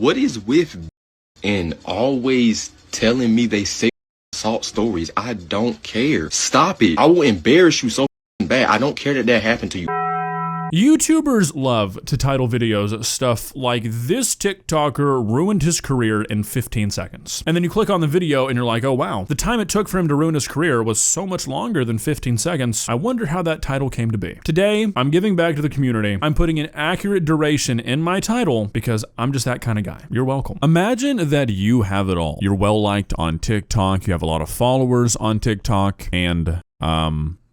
What is with and always telling me they sexual assault stories? I don't care. Stop it. I will embarrass you so bad. I don't care that happened to you. YouTubers love to title videos stuff like, "This TikToker ruined his career in 15 seconds. And then you click on the video and you're like, oh wow, the time it took for him to ruin his career was so much longer than 15 seconds. I wonder how that title came to be. Today, I'm giving back to the community. I'm putting an accurate duration in my title because I'm just that kind of guy. You're welcome. Imagine that you have it all. You're well liked on TikTok, you have a lot of followers on TikTok, and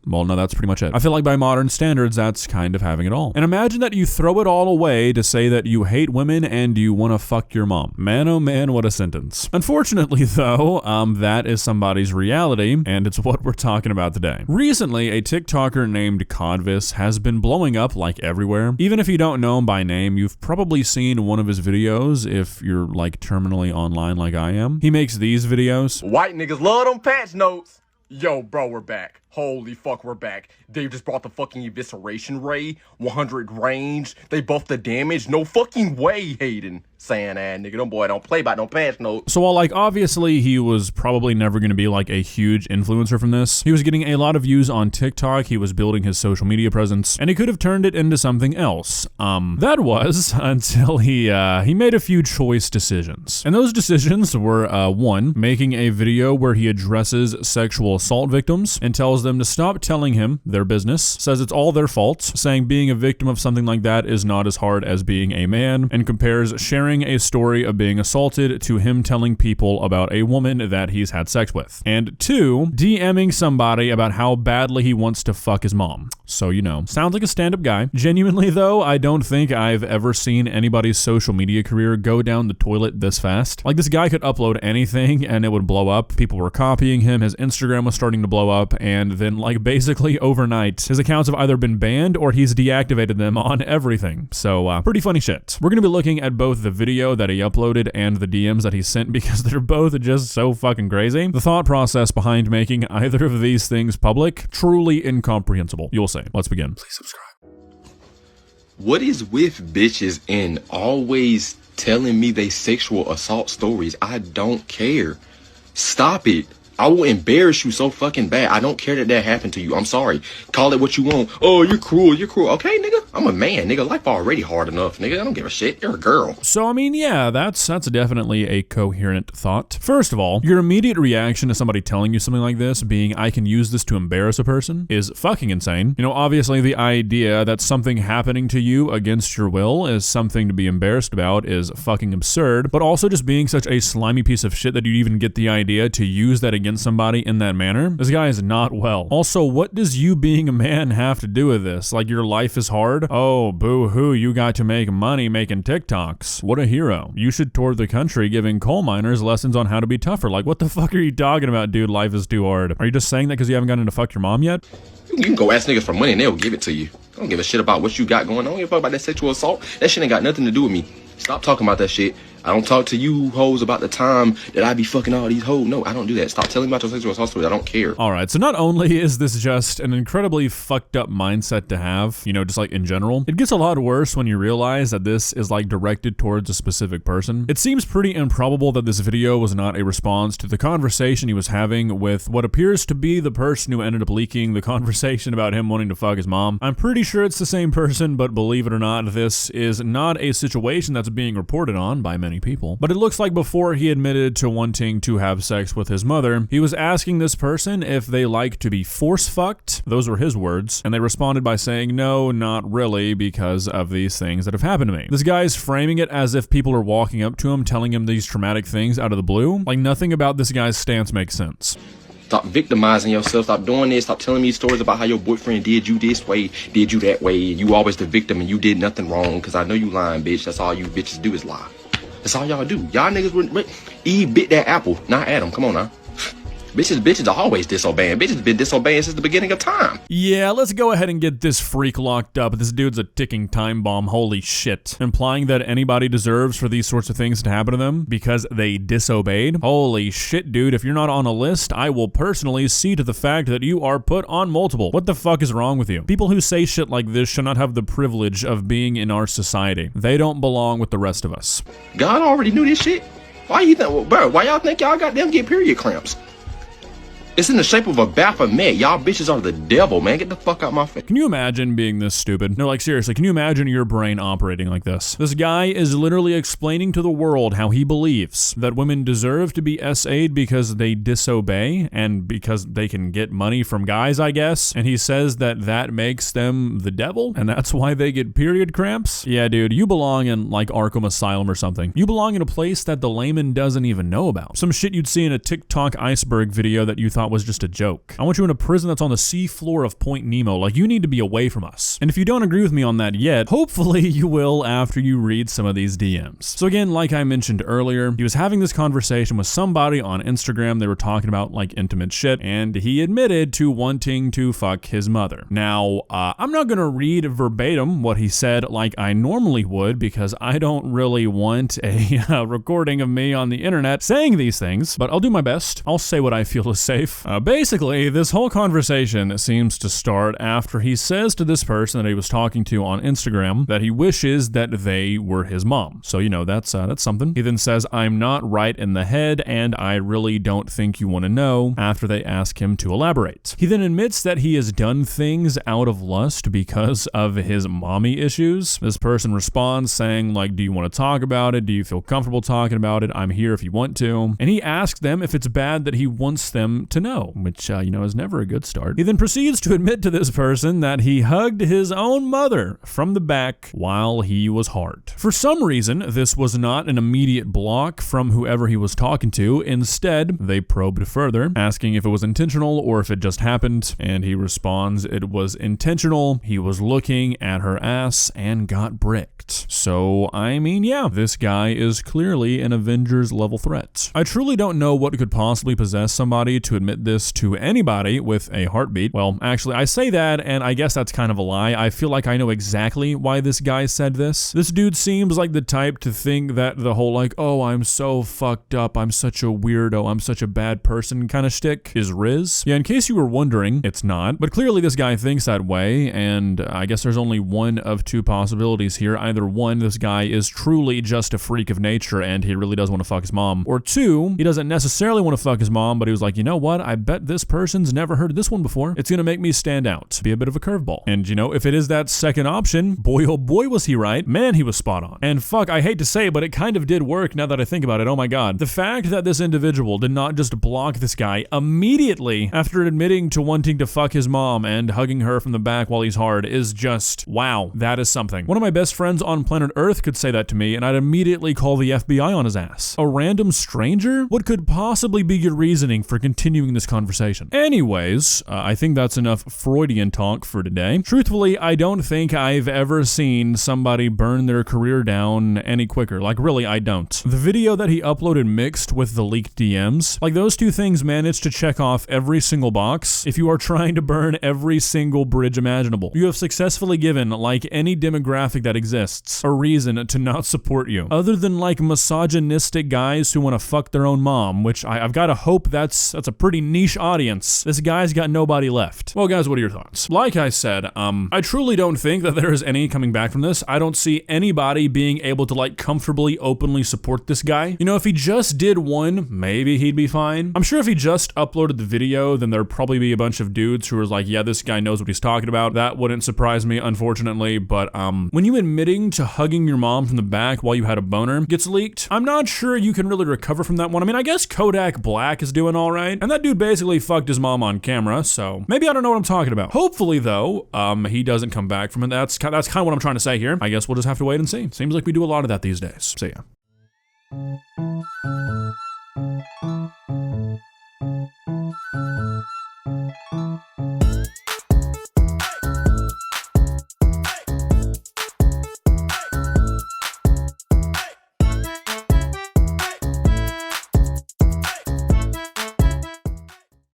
well, no, that's pretty much it. I feel like by modern standards, that's kind of having it all. And imagine that you throw it all away to say that you hate women and you want to fuck your mom. Man, oh man, what a sentence. Unfortunately, though, that is somebody's reality, and it's what we're talking about today. Recently, a TikToker named Codvis has been blowing up like everywhere. Even if you don't know him by name, you've probably seen one of his videos if you're like terminally online like I am. He makes these videos. White niggas love them patch notes. Yo, bro, we're back. Holy fuck, we're back. Dave just brought the fucking evisceration ray, 100 range. They buffed the damage. No fucking way, Hayden. Saying that, nigga, them boy don't play by no patch notes. So while, like, obviously he was probably never going to be, like, a huge influencer from this, he was getting a lot of views on TikTok, he was building his social media presence, and he could have turned it into something else. That was until he made a few choice decisions. And those decisions were, one, making a video where he addresses sexual assault victims and tells them to stop telling him their business, says it's all their fault, saying being a victim of something like that is not as hard as being a man, and compares sharing a story of being assaulted to him telling people about a woman that he's had sex with. And two, DMing somebody about how badly he wants to fuck his mom. So, you know, sounds like a stand-up guy. Genuinely though, I don't think I've ever seen anybody's social media career go down the toilet this fast. Like, this guy could upload anything and it would blow up. People were copying him, his Instagram was starting to blow up, and then like basically overnight, his accounts have either been banned or he's deactivated them on everything. So, pretty funny shit. We're gonna be looking at both the video that he uploaded and the DMs that he sent because they're both just so fucking crazy. The thought process behind making either of these things public, truly incomprehensible. You'll see. Let's begin. Please subscribe. What is with bitches and always telling me they sexual assault stories? I don't care. Stop it. I will embarrass you so fucking bad. I don't care that happened to you. I'm sorry. Call it what you want. Oh, you're cruel. You're cruel. Okay, nigga. I'm a man, nigga. Life already hard enough, nigga. I don't give a shit. You're a girl. So, I mean, yeah, that's definitely a coherent thought. First of all, your immediate reaction to somebody telling you something like this, being, I can use this to embarrass a person, is fucking insane. You know, obviously the idea that something happening to you against your will is something to be embarrassed about is fucking absurd, but also just being such a slimy piece of shit that you even get the idea to use that against somebody in that manner. This guy is not well. Also, what does you being a man have to do with this? Like, your life is hard? Oh, boo-hoo, you got to make money making TikToks. What a hero. You should tour the country giving coal miners lessons on how to be tougher. Like, what the fuck are you talking about, dude? Life is too hard. Are you just saying that because you haven't gotten to fuck your mom yet? You can go ask niggas for money and they'll give it to you. I don't give a shit about what you got going on. I don't give a fuck about that sexual assault. That shit ain't got nothing to do with me. Stop talking about that shit. I don't talk to you hoes about the time that I be fucking all these hoes. No, I don't do that. Stop telling me about your sexual assault stories. I don't care. All right, so not only is this just an incredibly fucked up mindset to have, you know, just like in general, it gets a lot worse when you realize that this is like directed towards a specific person. It seems pretty improbable that this video was not a response to the conversation he was having with what appears to be the person who ended up leaking the conversation about him wanting to fuck his mom. I'm pretty sure it's the same person, but believe it or not, this is not a situation that's being reported on by many people. But it looks like before he admitted to wanting to have sex with his mother, he was asking this person if they like to be force fucked. Those were his words. And they responded by saying, no, not really, because of these things that have happened to me. This guy's framing it as if people are walking up to him, telling him these traumatic things out of the blue. Like, nothing about this guy's stance makes sense. Stop victimizing yourself. Stop doing this. Stop telling me stories about how your boyfriend did you this way, did you that way. You always the victim and you did nothing wrong, because I know you lying, bitch. That's all you bitches do is lie. That's all y'all do. Y'all niggas Eve bit that apple, not Adam. Come on now. Bitches are always disobeying. Bitches been disobeying since the beginning of time. Yeah, let's go ahead and get this freak locked up. This dude's a ticking time bomb, holy shit. Implying that anybody deserves for these sorts of things to happen to them because they disobeyed? Holy shit, dude, if you're not on a list, I will personally see to the fact that you are put on multiple. What the fuck is wrong with you? People who say shit like this should not have the privilege of being in our society. They don't belong with the rest of us. God already knew this shit. Why you think, bro, why y'all think y'all got them get period cramps? It's in the shape of a Baphomet. Y'all bitches are the devil, man. Get the fuck out my face. Can you imagine being this stupid? No, like seriously, can you imagine your brain operating like this? This guy is literally explaining to the world how he believes that women deserve to be SA'd because they disobey and because they can get money from guys, I guess. And he says that that makes them the devil and that's why they get period cramps. Yeah, dude, you belong in like Arkham Asylum or something. You belong in a place that the layman doesn't even know about. Some shit you'd see in a TikTok iceberg video that you thought was just a joke. I want you in a prison that's on the seafloor of Point Nemo. Like, you need to be away from us. And if you don't agree with me on that yet, hopefully you will after you read some of these DMs. So again, like I mentioned earlier, he was having this conversation with somebody on Instagram. They were talking about like intimate shit, and he admitted to wanting to fuck his mother. Now, I'm not gonna read verbatim what he said like I normally would because I don't really want a recording of me on the internet saying these things, but I'll do my best. I'll say what I feel is safe. Basically, this whole conversation seems to start after he says to this person that he was talking to on Instagram that he wishes that they were his mom. So, you know, that's something. He then says, "I'm not right in the head and I really don't think you want to know," after they ask him to elaborate. He then admits that he has done things out of lust because of his mommy issues. This person responds saying like, "Do you want to talk about it? Do you feel comfortable talking about it? I'm here if you want to." And he asks them if it's bad that he wants them to know, which, you know, is never a good start. He then proceeds to admit to this person that he hugged his own mother from the back while he was hard. For some reason, this was not an immediate block from whoever he was talking to. Instead, they probed further, asking if it was intentional or if it just happened, and he responds it was intentional. He was looking at her ass and got bricked. So, I mean, yeah, this guy is clearly an Avengers level threat. I truly don't know what could possibly possess somebody to admit this to anybody with a heartbeat. Well, actually, I say that, and I guess that's kind of a lie. I feel like I know exactly why this guy said this. This dude seems like the type to think that the whole like, "Oh, I'm so fucked up, I'm such a weirdo, I'm such a bad person" kind of shtick is Riz. Yeah, in case you were wondering, it's not. But clearly this guy thinks that way, and I guess there's only one of two possibilities here. Either one, this guy is truly just a freak of nature and he really does want to fuck his mom. Or two, he doesn't necessarily want to fuck his mom, but he was like, you know what? I bet this person's never heard of this one before. It's gonna make me stand out. Be a bit of a curveball. And you know, if it is that second option, boy oh boy was he right. Man, he was spot on. And fuck, I hate to say it, but it kind of did work now that I think about it. Oh my god. The fact that this individual did not just block this guy immediately after admitting to wanting to fuck his mom and hugging her from the back while he's hard is just, wow, that is something. One of my best friends on planet Earth could say that to me and I'd immediately call the FBI on his ass. A random stranger? What could possibly be your reasoning for continuing this conversation? Anyways, I think that's enough Freudian talk for today. Truthfully, I don't think I've ever seen somebody burn their career down any quicker. Like, really, I don't. The video that he uploaded mixed with the leaked DMs, like those two things managed to check off every single box if you are trying to burn every single bridge imaginable. You have successfully given, like any demographic that exists, a reason to not support you. Other than like misogynistic guys who want to fuck their own mom, which I've got to hope that's a pretty niche audience. This guy's got nobody left. Well, guys, what are your thoughts? Like I said, I truly don't think that there is any coming back from this. I don't see anybody being able to like comfortably, openly support this guy. You know, if he just did one, maybe he'd be fine. I'm sure if he just uploaded the video, then there'd probably be a bunch of dudes who are like, yeah, this guy knows what he's talking about. That wouldn't surprise me, unfortunately. But when you admitting to hugging your mom from the back while you had a boner gets leaked, I'm not sure you can really recover from that one. I mean, I guess Kodak Black is doing all right, and that dude basically fucked his mom on camera, so maybe I don't know what I'm talking about. Hopefully, though, he doesn't come back from it. That's kind of what I'm trying to say here. I guess we'll just have to wait and see. Seems like we do a lot of that these days. See ya.